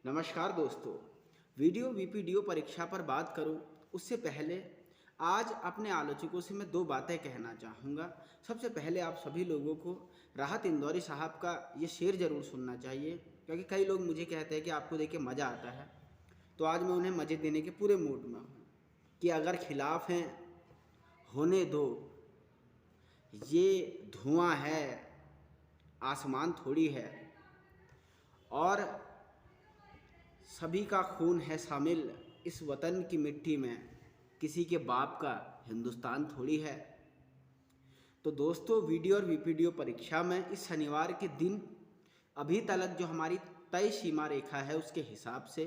नमस्कार दोस्तों। Video VPDO परीक्षा पर बात करूं उससे पहले आज अपने आलोचकों से मैं दो बातें कहना चाहूँगा। सबसे पहले आप सभी लोगों को राहत इंदौरी साहब का ये शेर ज़रूर सुनना चाहिए, क्योंकि कई लोग मुझे कहते हैं कि आपको देख के मज़ा आता है। तो आज मैं उन्हें मज़े देने के पूरे मूड में हूँ कि अगर खिलाफ हैं होने दो, ये धुआं है आसमान थोड़ी है, और सभी का खून है शामिल इस वतन की मिट्टी में, किसी के बाप का हिंदुस्तान थोड़ी है। तो दोस्तों, वीडियो और वीपीडीओ परीक्षा में इस शनिवार के दिन अभी तक जो हमारी तय सीमा रेखा है उसके हिसाब से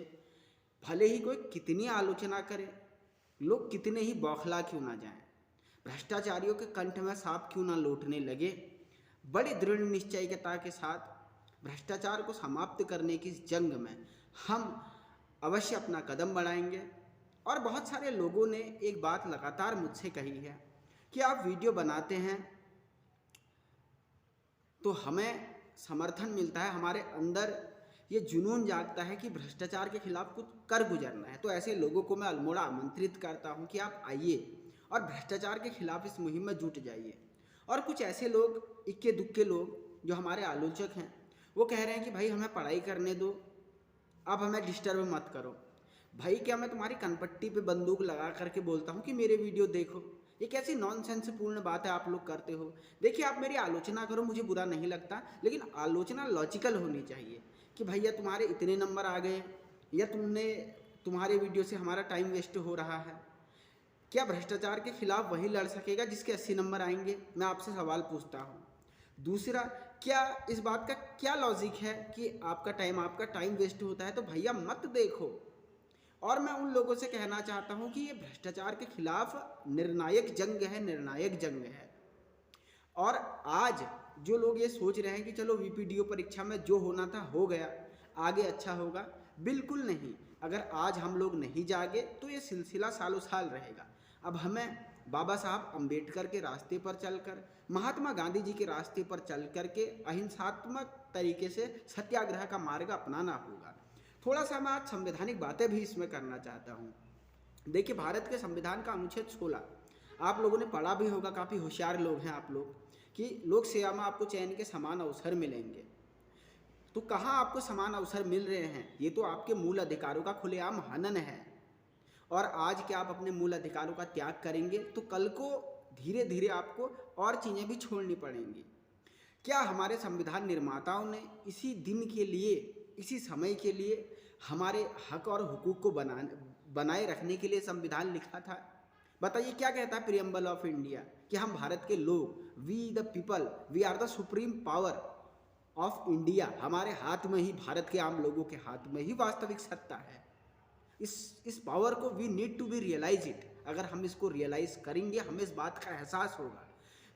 भले ही कोई कितनी आलोचना करे, लोग कितने ही बौखला क्यों ना जाएं, भ्रष्टाचारियों के कंठ में सांप क्यों ना लौटने लगे, बड़ी दृढ़ निश्चयता के साथ भ्रष्टाचार को समाप्त करने की इस जंग में हम अवश्य अपना कदम बढ़ाएंगे। और बहुत सारे लोगों ने एक बात लगातार मुझसे कही है कि आप वीडियो बनाते हैं तो हमें समर्थन मिलता है, हमारे अंदर ये जुनून जागता है कि भ्रष्टाचार के खिलाफ कुछ कर गुजरना है। तो ऐसे लोगों को मैं अल्मोड़ा आमंत्रित करता हूं कि आप आइए और भ्रष्टाचार के खिलाफ इस मुहिम में जुट जाइए। और कुछ ऐसे लोग, इक्के दुक्के लोग जो हमारे आलोचक हैं, वो कह रहे हैं कि भाई हमें पढ़ाई करने दो, अब हमें डिस्टर्ब मत करो। भाई क्या मैं तुम्हारी कनपट्टी पे बंदूक लगा करके बोलता हूँ कि मेरे वीडियो देखो? ये कैसी नॉनसेंस पूर्ण बात है आप लोग करते हो। देखिए, आप मेरी आलोचना करो, मुझे बुरा नहीं लगता, लेकिन आलोचना लॉजिकल होनी चाहिए कि भैया तुम्हारे इतने नंबर आ गए, या तुम्हारे वीडियो से हमारा टाइम वेस्ट हो रहा है। क्या भ्रष्टाचार के खिलाफ वही लड़ सकेगा जिसके 80 नंबर आएंगे? मैं आपसे सवाल पूछता हूँ। दूसरा, क्या इस बात का क्या लॉजिक है कि आपका टाइम वेस्ट होता है? तो भैया मत देखो। और मैं उन लोगों से कहना चाहता हूं कि ये भ्रष्टाचार के खिलाफ निर्णायक जंग है, निर्णायक जंग है। और आज जो लोग ये सोच रहे हैं कि चलो वीपीडीओ परीक्षा में जो होना था हो गया, आगे अच्छा होगा, बिल्कुल नहीं। अगर आज हम लोग नहीं जागे तो ये सिलसिला सालों साल रहेगा। अब हमें बाबा साहब अम्बेडकर के रास्ते पर चलकर, महात्मा गांधी जी के रास्ते पर चल कर के अहिंसात्मक तरीके से सत्याग्रह का मार्ग अपनाना होगा। थोड़ा सा मैं आज संवैधानिक बातें भी इसमें करना चाहता हूँ। देखिए, भारत के संविधान का अनुच्छेद 16 आप लोगों ने पढ़ा भी होगा, काफ़ी होशियार लोग हैं आप लोग, कि लोक सेवा में आपको चयन के समान अवसर मिलेंगे। तो कहाँ आपको समान अवसर मिल रहे हैं? ये तो आपके मूल अधिकारों का खुलेआम हनन है। और आज क्या आप अपने मूल अधिकारों का त्याग करेंगे तो कल को धीरे धीरे आपको और चीज़ें भी छोड़नी पड़ेंगी। क्या हमारे संविधान निर्माताओं ने इसी दिन के लिए, इसी समय के लिए हमारे हक और हुकूक को बनाए रखने के लिए संविधान लिखा था? बताइए, क्या कहता है प्रियम्बल ऑफ इंडिया? कि हम भारत के लोग, we the people, we are the supreme power of India. हमारे हाथ में ही, भारत के आम लोगों के हाथ में ही वास्तविक सत्ता है। इस पावर को we need to be realize it. अगर हम इसको रियलाइज करेंगे, हमें इस बात का एहसास होगा।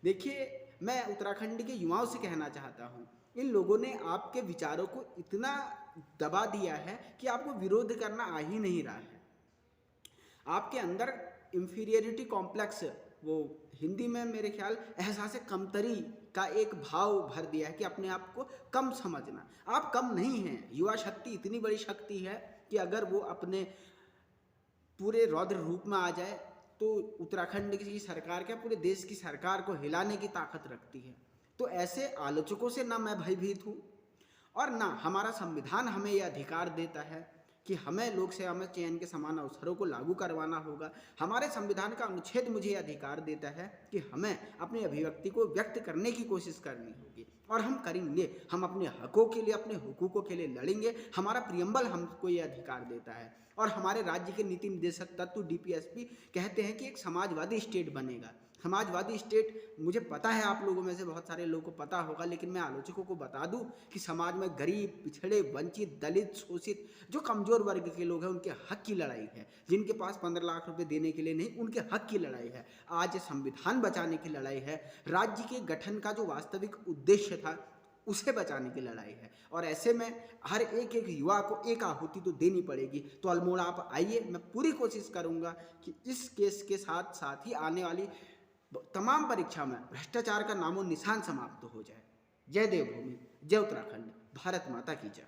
देखिए, मैं उत्तराखंड के युवाओं से कहना चाहता हूँ, इन लोगों ने आपके विचारों को इतना दबा दिया है कि आपको विरोध करना आ ही नहीं रहा है। आपके अंदर इंफीरियरिटी कॉम्प्लेक्स, वो हिंदी में मेरे ख्याल एहसास कमतरी का एक भाव भर दिया है कि अपने आप को कम समझना। आप कम नहीं हैं। युवा शक्ति इतनी बड़ी शक्ति है कि अगर वो अपने पूरे रौद्र रूप में आ जाए तो उत्तराखंड की सरकार, क्या पूरे देश की सरकार को हिलाने की ताकत रखती है। तो ऐसे आलोचकों से ना मैं भयभीत हूँ, और ना हमारा संविधान हमें यह अधिकार देता है कि हमें लोक सेवा में चयन के समान अवसरों को लागू करवाना होगा। हमारे संविधान का अनुच्छेद मुझे यह अधिकार देता है कि हमें अपनी अभिव्यक्ति को व्यक्त करने की कोशिश करनी होगी, और हम करेंगे। हम अपने हकों के लिए, अपने हुकूकों के लिए लड़ेंगे। हमारा प्रियम्बल हमको यह अधिकार देता है। और हमारे राज्य के नीति निदेशक तत्व डीपीएसपी कहते हैं कि एक समाजवादी स्टेट बनेगा। समाजवादी स्टेट, मुझे पता है आप लोगों में से बहुत सारे लोगों को पता होगा, लेकिन मैं आलोचकों को बता दूं कि समाज में गरीब, पिछड़े, वंचित, दलित, शोषित, जो कमजोर वर्ग के लोग हैं, उनके हक की लड़ाई है। जिनके पास 15 लाख रुपए देने के लिए नहीं, उनके हक की लड़ाई है। आज संविधान बचाने की लड़ाई है। राज्य के गठन का जो वास्तविक उद्देश्य था उसे बचाने की लड़ाई है। और ऐसे में हर एक एक युवा को एक आहुति तो देनी पड़ेगी। तो अल्मोड़ा आप आइए, मैं पूरी कोशिश करूंगा कि इस केस के साथ साथ ही आने वाली तमाम परीक्षा में भ्रष्टाचार का नामो निशान समाप्त हो जाए। जय देवभूमि, जय उत्तराखंड, भारत माता की जय।